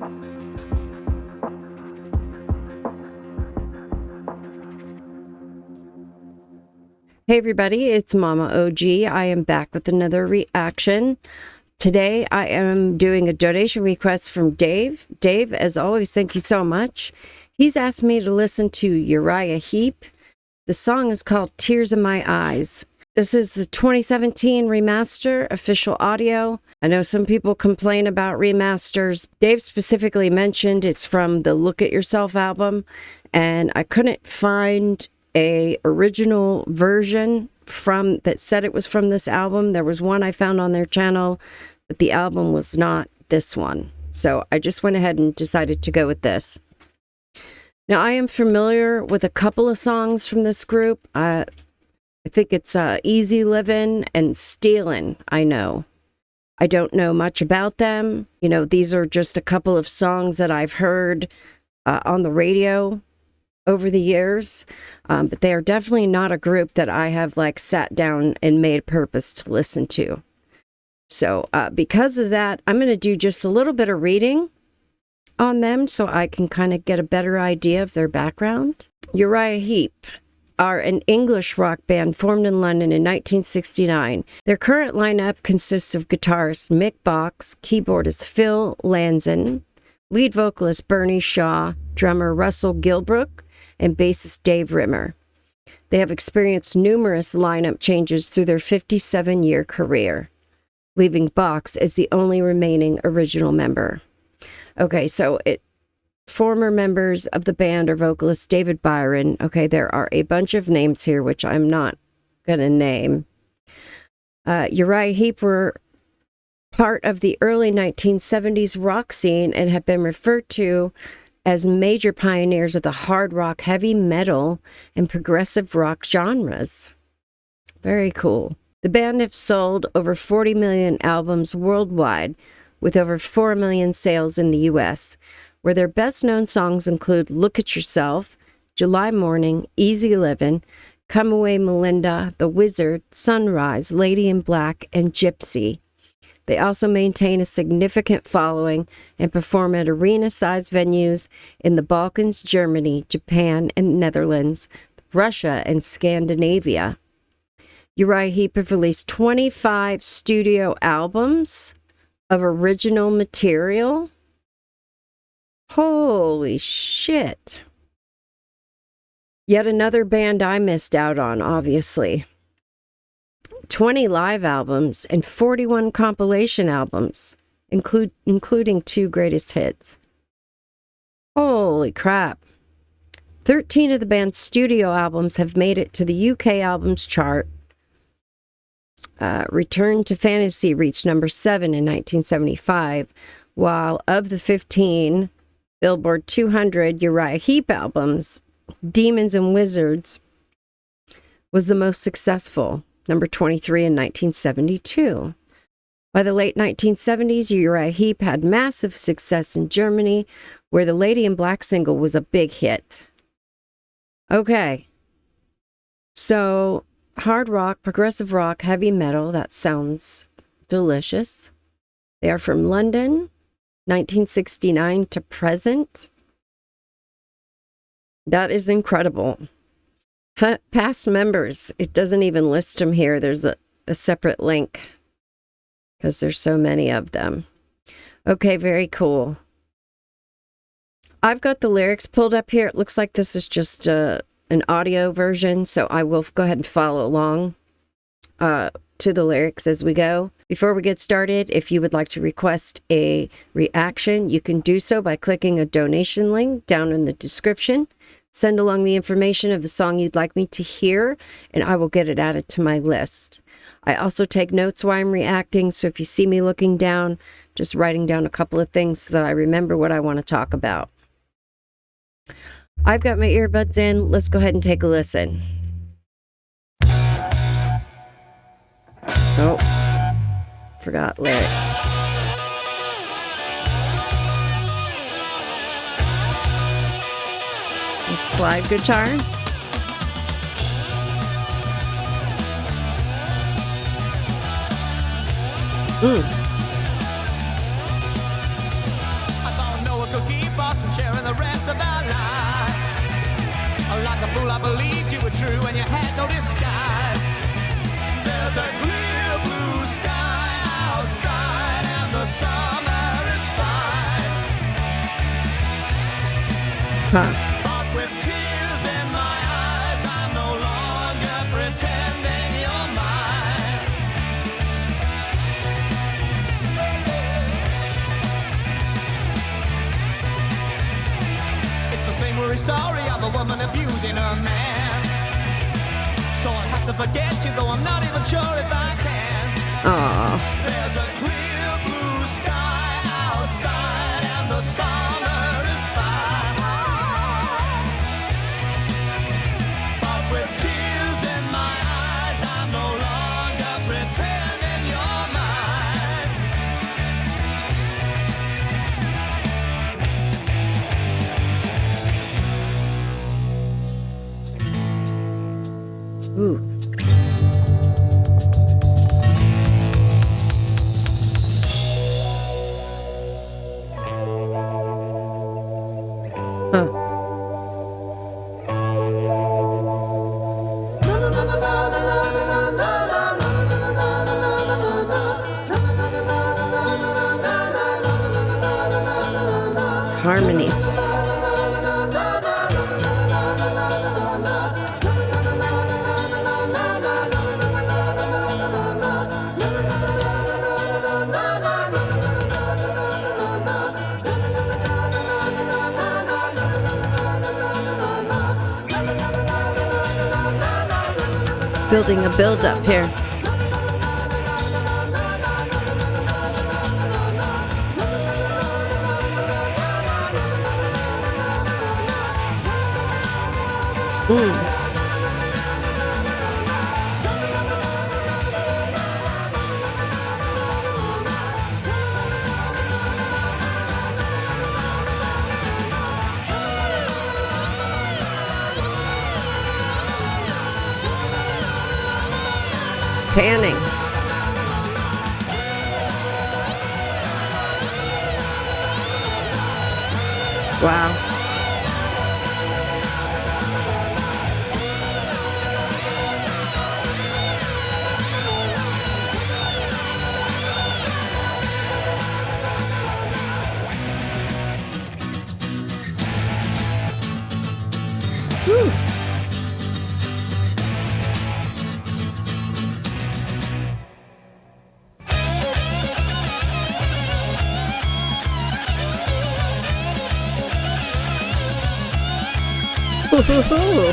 Hey everybody, it's MommaOG. I am back with another reaction. Today I am doing a donation request from Dave. Dave, as always, thank you so much. He's asked me to listen to Uriah Heep. The song is called Tears in My Eyes. This is the 2017 remaster, official audio. I know some people complain about remasters. Dave specifically mentioned it's from the Look at Yourself album, and I couldn't find a original version from that said it was from this album. There was one I found on their channel, but the album was not this one. So I just went ahead and decided to go with this. Now, I am familiar with a couple of songs from this group. I think it's Easy Livin' and Stealin', I know. I don't know much about them. You know, these are just a couple of songs that I've heard on the radio over the years, but they are definitely not a group that I have like sat down and made purpose to listen to. So because of that, I'm going to do just a little bit of reading on them so I can kind of get a better idea of their background. Uriah Heep are an English rock band formed in London in 1969. Their current lineup consists of guitarist Mick Box, keyboardist Phil Lanzon, lead vocalist Bernie Shaw, drummer Russell Gilbrook, and bassist Dave Rimmer. They have experienced numerous lineup changes through their 57-year career, leaving Box as the only remaining original member. Okay, so former members of the band are vocalist David Byron. Okay, there are a bunch of names here which I'm not going to name. Uriah Heep were part of the early 1970s rock scene and have been referred to as major pioneers of the hard rock, heavy metal, and progressive rock genres. Very cool. The band have sold over 40 million albums worldwide, with over 4 million sales in the U.S., where their best-known songs include Look at Yourself, July Morning, Easy Livin', Come Away Melinda, The Wizard, Sunrise, Lady in Black, and Gypsy. They also maintain a significant following and perform at arena-sized venues in the Balkans, Germany, Japan, and Netherlands, Russia, and Scandinavia. Uriah Heep have released 25 studio albums of original material. Holy shit. Yet another band I missed out on, obviously. 20 live albums and 41 compilation albums, including 2 greatest hits. Holy crap. 13 of the band's studio albums have made it to the UK albums chart. Return to Fantasy reached number 7 in 1975, while of the 15 Billboard 200 Uriah Heep albums, Demons and Wizards was the most successful, number 23 in 1972. By the late 1970s, Uriah Heep had massive success in Germany, where the Lady in Black single was a big hit. Okay, so hard rock, progressive rock, heavy metal, that sounds delicious. They are from London, 1969 to present. That is incredible. Past members, it doesn't even list them here. There's a separate link because there's so many of them. Okay, very cool. I've got the lyrics pulled up here. It looks like this is just an audio version, so I will go ahead and follow along to the lyrics as we go. Before we get started, if you would like to request a reaction, you can do so by clicking a donation link down in the description. Send along the information of the song you'd like me to hear, and I will get it added to my list. I also take notes while I'm reacting, so if you see me looking down, just writing down a couple of things so that I remember what I want to talk about. I've got my earbuds in. Let's go ahead and take a listen. Oh, forgot lyrics. A slide guitar. I believed you were true and you had no disguise. There's a clear blue sky outside and the summer is fine. Huh. But with tears in my eyes, I'm no longer pretending you're mine. It's the same worry story of a woman abusing her man. So I'll have to forget you, though I'm not even sure if I can. Aw. There's a clear blue sky outside and the summer is fine. But with tears in my eyes, I'm no longer pretending you're mine. Ooh. Huh. It's harmonies. Building a build-up here. Panning. Wow. Whew. Ooh.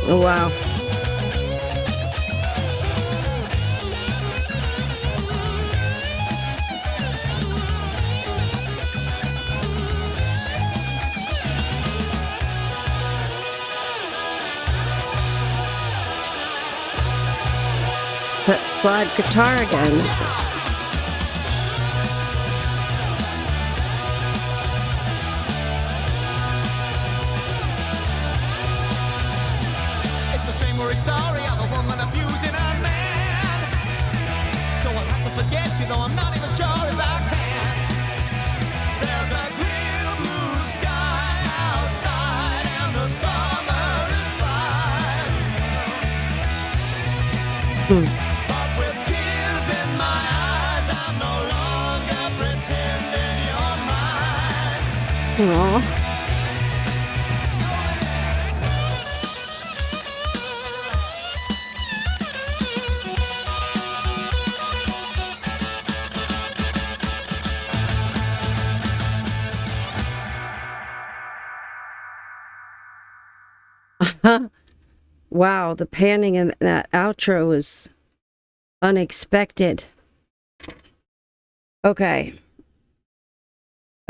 Oh, wow. It's that slide guitar again. It's the same worry story of a woman abusing a man. So I'll have to forget you, though I'm not even sure if I can. There's a clear blue sky outside and the summer is fine. But with tears in my eyes, I'm no longer pretending you're mine. Aw. Wow, the panning in that outro was unexpected. Okay.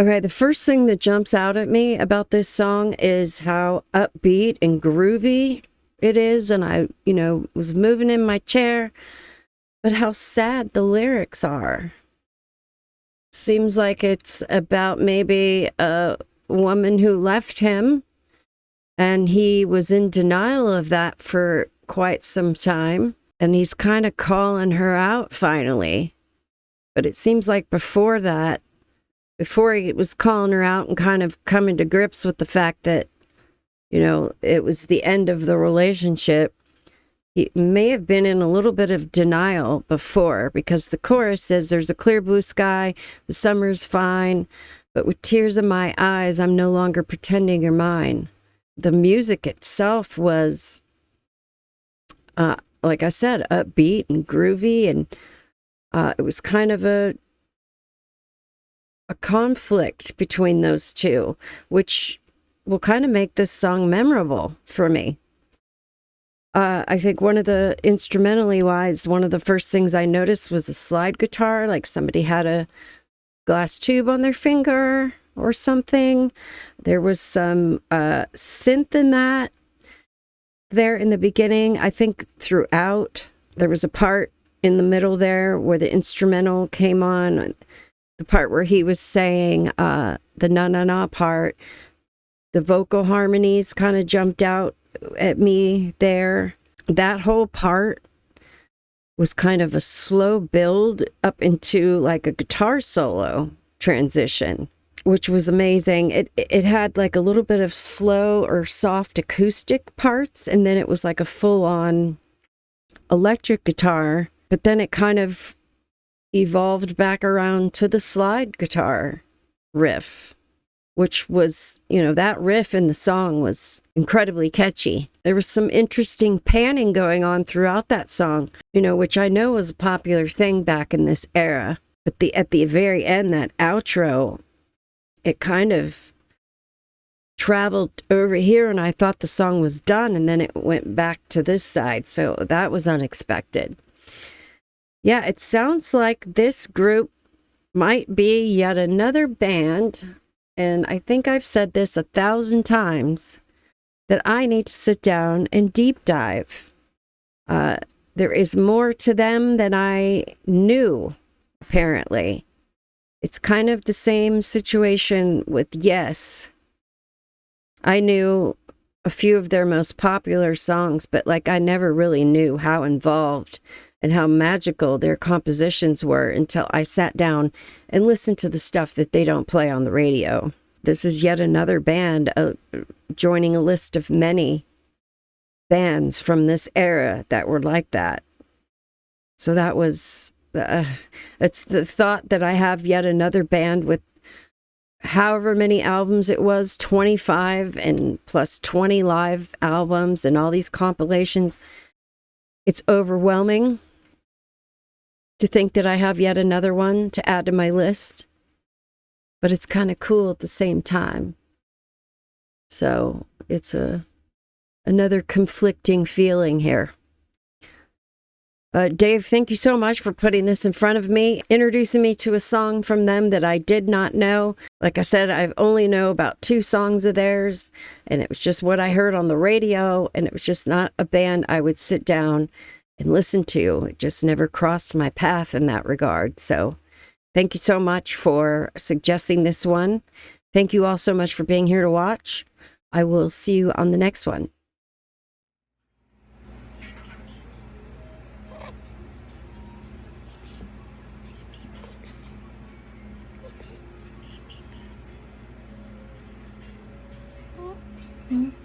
Okay, the first thing that jumps out at me about this song is how upbeat and groovy it is. And I, was moving in my chair, but how sad the lyrics are. Seems like it's about maybe a woman who left him And he was in denial of that for quite some time. And he's kind of calling her out finally. But it seems like before that, before he was calling her out and kind of coming to grips with the fact that, you know, it was the end of the relationship, he may have been in a little bit of denial before, because the chorus says, there's a clear blue sky, the summer's fine, but with tears in my eyes, I'm no longer pretending you're mine. The music itself was, like I said, upbeat and groovy, and it was kind of a conflict between those two, which will kind of make this song memorable for me. I think one of the, instrumentally wise, one of the first things I noticed was a slide guitar, like somebody had a glass tube on their finger or something. There was some synth in that there in the beginning. I think throughout, there was a part in the middle there where the instrumental came on, the part where he was saying the na-na-na part. The vocal harmonies kind of jumped out at me there. That whole part was kind of a slow build up into like a guitar solo transition, which was amazing. It had like a little bit of slow or soft acoustic parts, and then it was like a full-on electric guitar, but then it kind of evolved back around to the slide guitar riff, which was, you know, that riff in the song was incredibly catchy. There was some interesting panning going on throughout that song, you know, which I know was a popular thing back in this era. But at the very end, that outro, it kind of traveled over here, and I thought the song was done, and then it went back to this side. So that was unexpected. Yeah, it sounds like this group might be yet another band, and I think I've said this 1,000 times, that I need to sit down and deep dive. There is more to them than I knew, apparently. It's kind of the same situation with Yes. I knew a few of their most popular songs, but like I never really knew how involved and how magical their compositions were until I sat down and listened to the stuff that they don't play on the radio. This is yet another band joining a list of many bands from this era that were like that. So that was, it's the thought that I have yet another band with however many albums it was, 25 and plus 20 live albums and all these compilations. It's overwhelming to think that I have yet another one to add to my list, but it's kind of cool at the same time. So it's another conflicting feeling here. Dave, thank you so much for putting this in front of me, introducing me to a song from them that I did not know. Like I said, I only know about 2 songs of theirs, and it was just what I heard on the radio, and it was just not a band I would sit down and listen to. It just never crossed my path in that regard. So thank you so much for suggesting this one. Thank you all so much for being here to watch. I will see you on the next one. Mm-hmm.